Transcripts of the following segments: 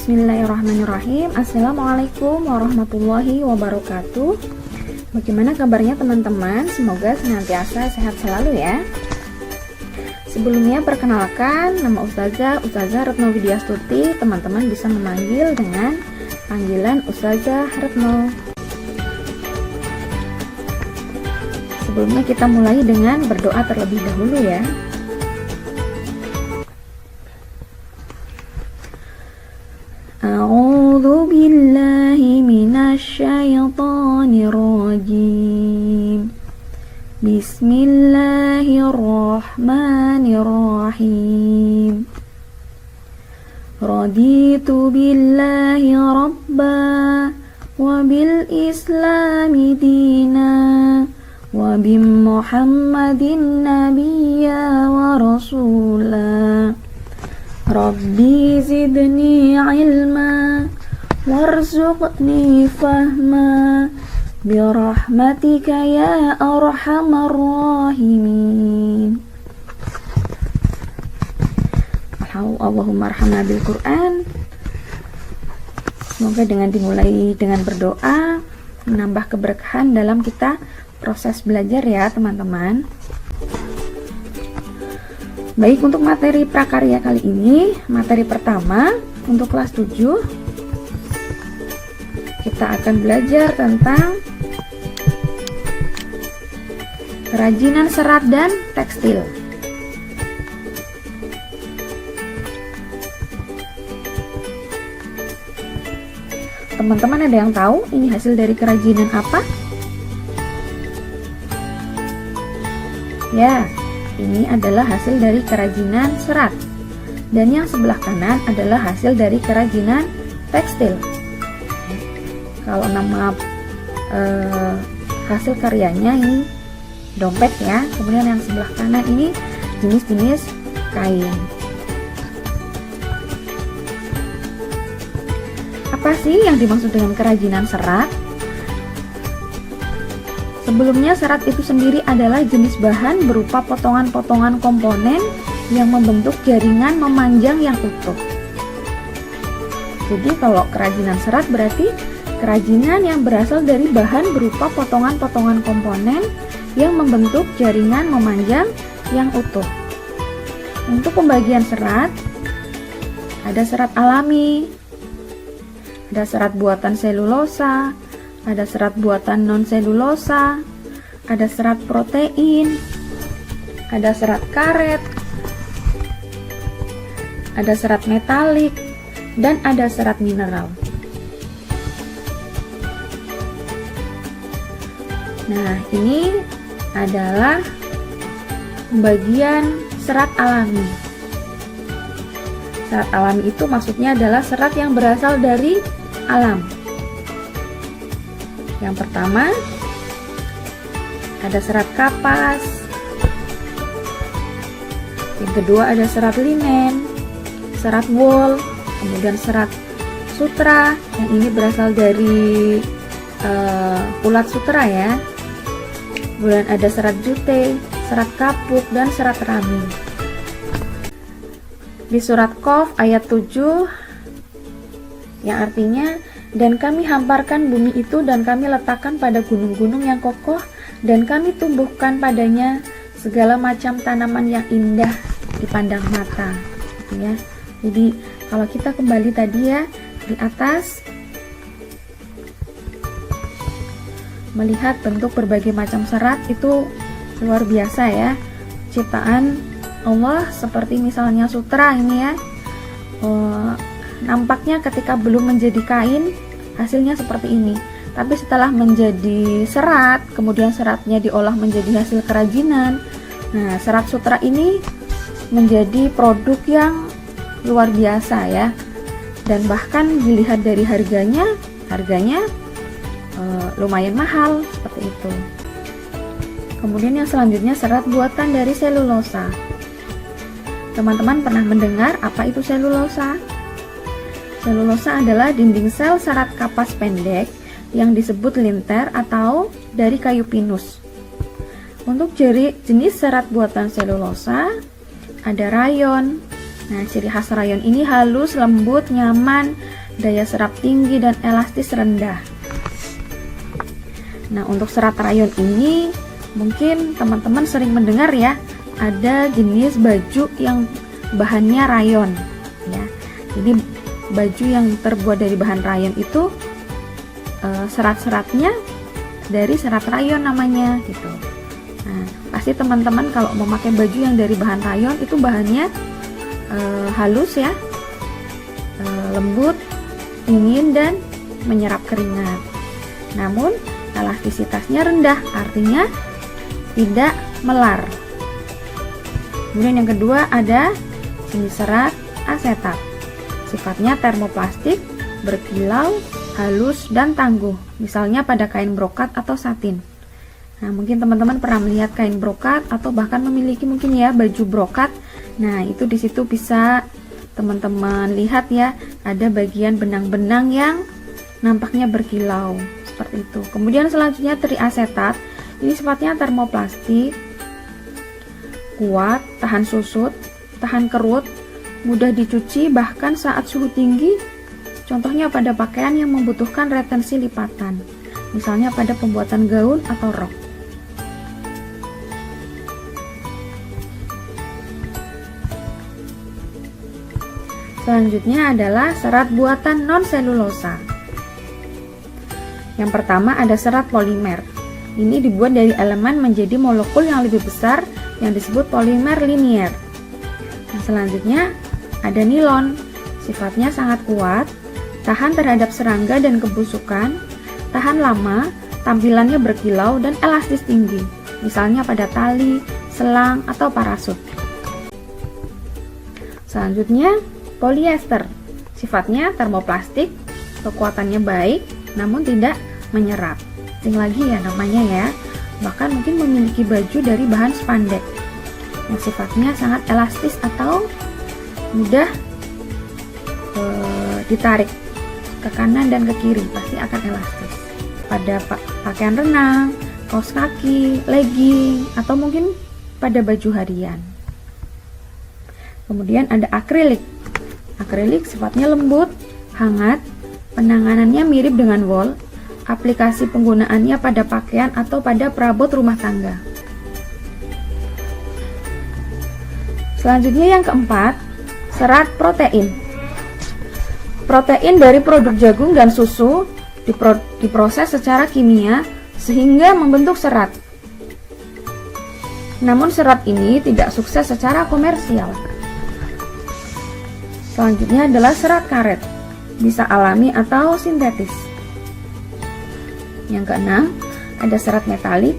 Bismillahirrahmanirrahim. Assalamualaikum warahmatullahi wabarakatuh. Bagaimana kabarnya teman-teman? Semoga senantiasa sehat selalu ya. Sebelumnya perkenalkan, nama Ustazah Retno Widyastuti. Teman-teman bisa memanggil dengan panggilan Ustazah Retno. Sebelumnya kita mulai dengan berdoa terlebih dahulu ya. A'udzu billahi minasy syaithanir rajim. Bismillahirrahmanirrahim. Raditu billahi rabba wa bil islami dina wa bi Muhammadin nabiyya wa rasula. Rabbi zidni ilma warzuqni fahma birahmatika ya arhamar rahimin. Allahumma arhamna bil Quran. Semoga dengan dimulai dengan berdoa menambah keberkahan dalam kita proses belajar ya teman-teman. Baik, untuk materi prakarya kali ini, materi pertama untuk kelas 7, kita akan belajar tentang kerajinan serat dan tekstil. Teman-teman ada yang tahu ini hasil dari kerajinan apa? Ya, ini adalah hasil dari kerajinan serat. Dan yang sebelah kanan adalah hasil dari kerajinan tekstil. Kalau nama hasil karyanya ini dompet ya. Kemudian yang sebelah kanan ini jenis-jenis kain. Apa sih yang dimaksud dengan kerajinan serat? Sebelumnya, serat itu sendiri adalah jenis bahan berupa potongan-potongan komponen yang membentuk jaringan memanjang yang utuh. Jadi kalau kerajinan serat berarti kerajinan yang berasal dari bahan berupa potongan-potongan komponen yang membentuk jaringan memanjang yang utuh. Untuk pembagian serat, ada serat alami, ada serat buatan selulosa, ada serat buatan non-selulosa, ada serat protein, ada serat karet, ada serat metalik, dan ada serat mineral. Nah, ini adalah bagian serat alami. Serat alami itu maksudnya adalah serat yang berasal dari alam. Yang pertama ada serat kapas, yang kedua ada serat linen, serat wol, kemudian serat sutra, yang ini berasal dari ulat sutra ya. Kemudian ada serat jute, serat kapuk, dan serat rami. Di surat Qaf ayat 7 yang artinya, dan kami hamparkan bumi itu dan kami letakkan pada gunung-gunung yang kokoh dan kami tumbuhkan padanya segala macam tanaman yang indah dipandang mata ya. Jadi kalau kita kembali tadi ya di atas, melihat bentuk berbagai macam serat itu luar biasa ya, ciptaan Allah. Seperti misalnya sutra ini ya, nampaknya ketika belum menjadi kain hasilnya seperti ini, tapi setelah menjadi serat, kemudian seratnya diolah menjadi hasil kerajinan. Nah, serat sutra ini menjadi produk yang luar biasa ya, dan bahkan dilihat dari harganya lumayan mahal seperti itu. Kemudian yang selanjutnya serat buatan dari selulosa. Teman-teman pernah mendengar apa itu selulosa? Selulosa adalah dinding sel serat kapas pendek yang disebut linter atau dari kayu pinus. Untuk jenis serat buatan selulosa ada rayon. Nah, ciri khas rayon ini halus, lembut, nyaman, daya serap tinggi, dan elastis rendah. Nah, untuk serat rayon ini mungkin teman-teman sering mendengar ya, ada jenis baju yang bahannya rayon ya. Jadi baju yang terbuat dari bahan rayon itu serat-seratnya dari serat rayon namanya gitu. Nah, pasti teman-teman kalau memakai baju yang dari bahan rayon itu bahannya halus ya, lembut, dingin, dan menyerap keringat. Namun elastisitasnya rendah, artinya tidak melar. Kemudian yang kedua ada jenis serat asetat. Sifatnya termoplastik, berkilau, halus, dan tangguh. Misalnya pada kain brokat atau satin. Nah, mungkin teman-teman pernah melihat kain brokat atau bahkan memiliki mungkin ya baju brokat. Nah, itu di situ bisa teman-teman lihat ya, ada bagian benang-benang yang nampaknya berkilau seperti itu. Kemudian selanjutnya triasetat. Ini sifatnya termoplastik, kuat, tahan susut, tahan kerut, mudah dicuci bahkan saat suhu tinggi. Contohnya pada pakaian yang membutuhkan retensi lipatan, misalnya pada pembuatan gaun atau rok. Selanjutnya adalah serat buatan non-selulosa. Yang pertama ada serat polimer. Ini dibuat dari elemen menjadi molekul yang lebih besar yang disebut polimer linier. Nah, selanjutnya ada nilon. Sifatnya sangat kuat, tahan terhadap serangga dan kebusukan, tahan lama, tampilannya berkilau dan elastis tinggi, misalnya pada tali, selang, atau parasut. Selanjutnya polyester. Sifatnya termoplastik, kekuatannya baik, namun tidak menyerap. Asing lagi ya namanya ya. Bahkan mungkin memiliki baju dari bahan spandek yang sifatnya sangat elastis atau mudah ditarik ke kanan dan ke kiri, pasti akan elastis. Pada pakaian renang, kaos kaki, legging, atau mungkin pada baju harian. Kemudian ada akrilik. Akrilik sifatnya lembut, hangat, penanganannya mirip dengan wol. Aplikasi penggunaannya pada pakaian atau pada perabot rumah tangga. Selanjutnya yang keempat, serat protein. Protein dari produk jagung dan susu diproses secara kimia sehingga membentuk serat. Namun serat ini tidak sukses secara komersial. Selanjutnya adalah serat karet, bisa alami atau sintetis. Yang keenam, ada serat metalik,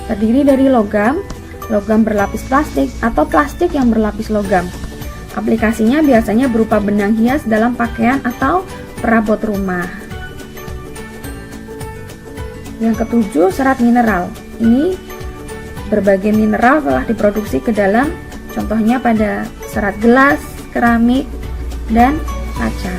terdiri dari logam, logam berlapis plastik, atau plastik yang berlapis logam. Aplikasinya biasanya berupa benang hias dalam pakaian atau perabot rumah. Yang ketujuh, serat mineral. Ini berbagai mineral telah diproduksi ke dalam, contohnya pada serat gelas, keramik, dan kaca.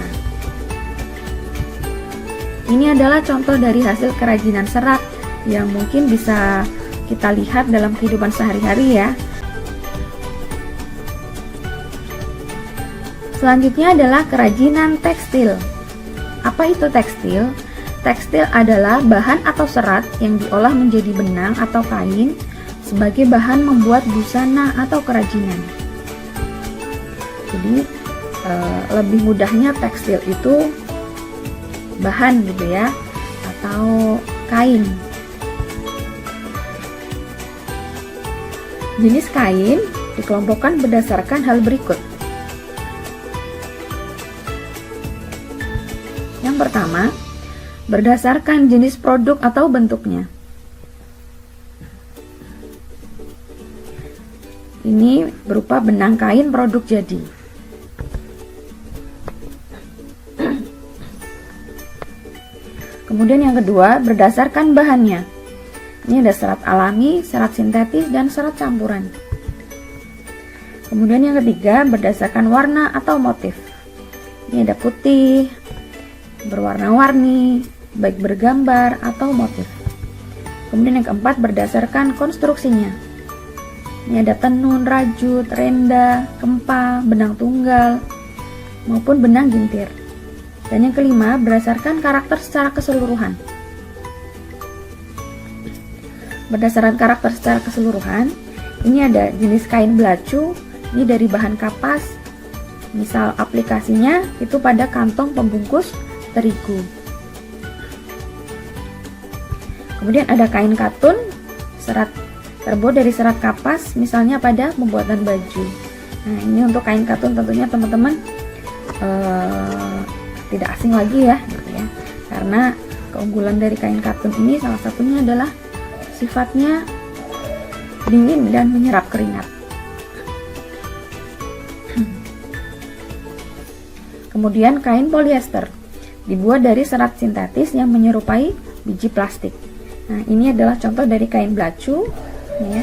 Ini adalah contoh dari hasil kerajinan serat yang mungkin bisa kita lihat dalam kehidupan sehari-hari ya. Selanjutnya adalah kerajinan tekstil. Apa itu tekstil? Tekstil adalah bahan atau serat yang diolah menjadi benang atau kain sebagai bahan membuat busana atau kerajinan. Jadi lebih mudahnya tekstil itu bahan gitu ya, atau kain. Jenis kain dikelompokkan berdasarkan hal berikut. Yang pertama, berdasarkan jenis produk atau bentuknya. Ini berupa benang kain produk jadi. Kemudian yang kedua, berdasarkan bahannya. Ini ada serat alami, serat sintetis, dan serat campuran. Kemudian yang ketiga, berdasarkan warna atau motif. Ini ada putih, berwarna-warni, baik bergambar atau motif. Kemudian yang keempat, berdasarkan konstruksinya. Ini ada tenun, rajut, renda, kempa, benang tunggal, maupun benang gintir. Dan yang kelima, berdasarkan karakter secara keseluruhan. Berdasarkan karakter secara keseluruhan, ini ada jenis kain belacu, ini dari bahan kapas. Misal aplikasinya itu pada kantong pembungkus terigu. Kemudian ada kain katun, terbuat dari serat kapas, misalnya pada pembuatan baju. Nah, ini untuk kain katun tentunya teman-teman tidak asing lagi ya, gitu ya. Karena keunggulan dari kain katun ini salah satunya adalah sifatnya dingin dan menyerap keringat. Kemudian kain polyester dibuat dari serat sintetis yang menyerupai biji plastik. Nah, ini adalah contoh dari kain belacu, ya.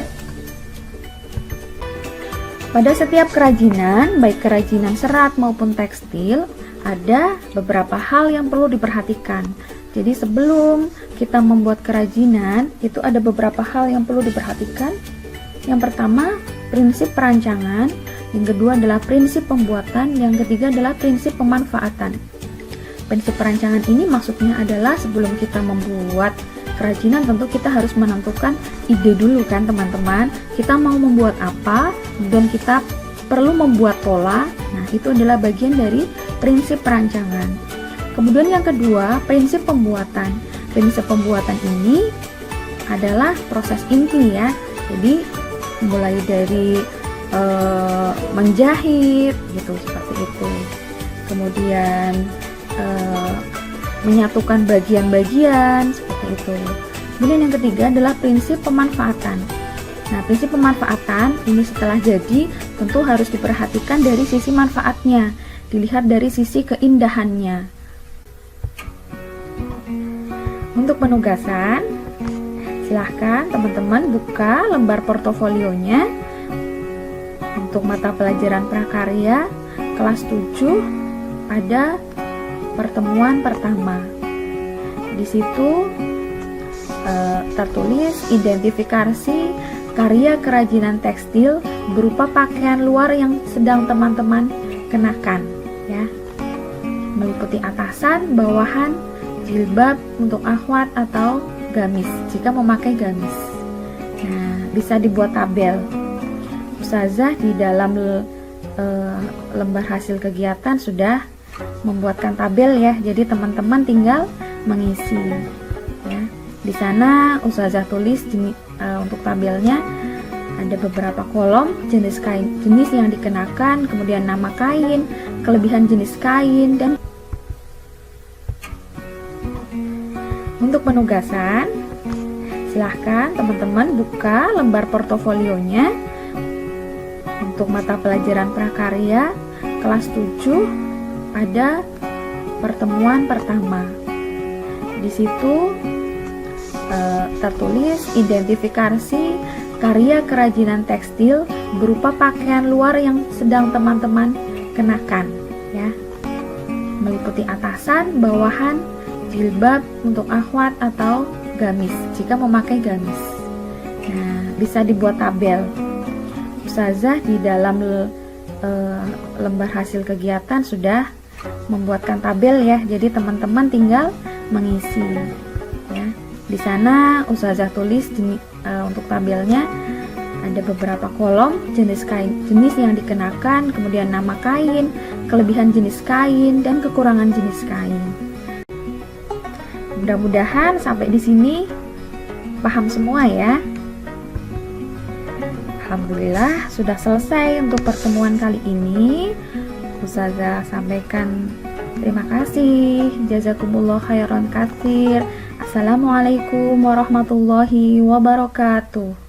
Pada setiap kerajinan, baik kerajinan serat maupun tekstil, ada beberapa hal yang perlu diperhatikan. Jadi sebelum kita membuat kerajinan, itu ada beberapa hal yang perlu diperhatikan. Yang pertama, prinsip perancangan. Yang kedua adalah prinsip pembuatan. Yang ketiga adalah prinsip pemanfaatan. Prinsip perancangan ini maksudnya adalah sebelum kita membuat kerajinan, tentu kita harus menentukan ide dulu kan teman-teman. Kita mau membuat apa, dan kita perlu membuat pola. Nah, itu adalah bagian dari prinsip perancangan. Kemudian yang kedua, prinsip pembuatan. Prinsip pembuatan ini adalah proses inti ya. Jadi mulai dari menjahit gitu, seperti itu. Kemudian menyatukan bagian-bagian, seperti itu. Kemudian yang ketiga adalah prinsip pemanfaatan. Nah, prinsip pemanfaatan ini setelah jadi tentu harus diperhatikan dari sisi manfaatnya, dilihat dari sisi keindahannya. Untuk penugasan, silahkan teman-teman buka lembar portofolionya untuk mata pelajaran prakarya kelas 7 pada pertemuan pertama. Di situ tertulis identifikasi karya kerajinan tekstil berupa pakaian luar yang sedang teman-teman kenakan, ya. Meliputi atasan, bawahan, jilbab untuk akhwat atau gamis jika memakai gamis. Nah, bisa dibuat tabel. Ustazah di dalam lembar hasil kegiatan sudah membuatkan tabel ya. Jadi teman-teman tinggal mengisi ya. Di sana Ustazah tulis untuk tabelnya ada beberapa kolom, jenis kain, jenis yang dikenakan, kemudian nama kain, kelebihan jenis kain, dan untuk penugasan silahkan teman-teman buka lembar portofolionya untuk mata pelajaran prakarya kelas 7 pada pertemuan pertama. Di situ tertulis identifikasi karya kerajinan tekstil berupa pakaian luar yang sedang teman-teman kenakan ya. Meliputi atasan, bawahan, jilbab untuk akhwat atau gamis jika memakai gamis. Nah, bisa dibuat tabel. Ustazah di dalam lembar hasil kegiatan sudah membuatkan tabel ya. Jadi teman-teman tinggal mengisi ya. Di sana Ustazah tulis untuk tabelnya ada beberapa kolom, jenis kain, jenis yang dikenakan, kemudian nama kain, kelebihan jenis kain, dan kekurangan jenis kain. Mudah-mudahan sampai di sini paham semua ya. Alhamdulillah sudah selesai untuk pertemuan kali ini. Ustazah sampaikan terima kasih. Jazakumullah khairan katsir. Assalamualaikum warahmatullahi wabarakatuh.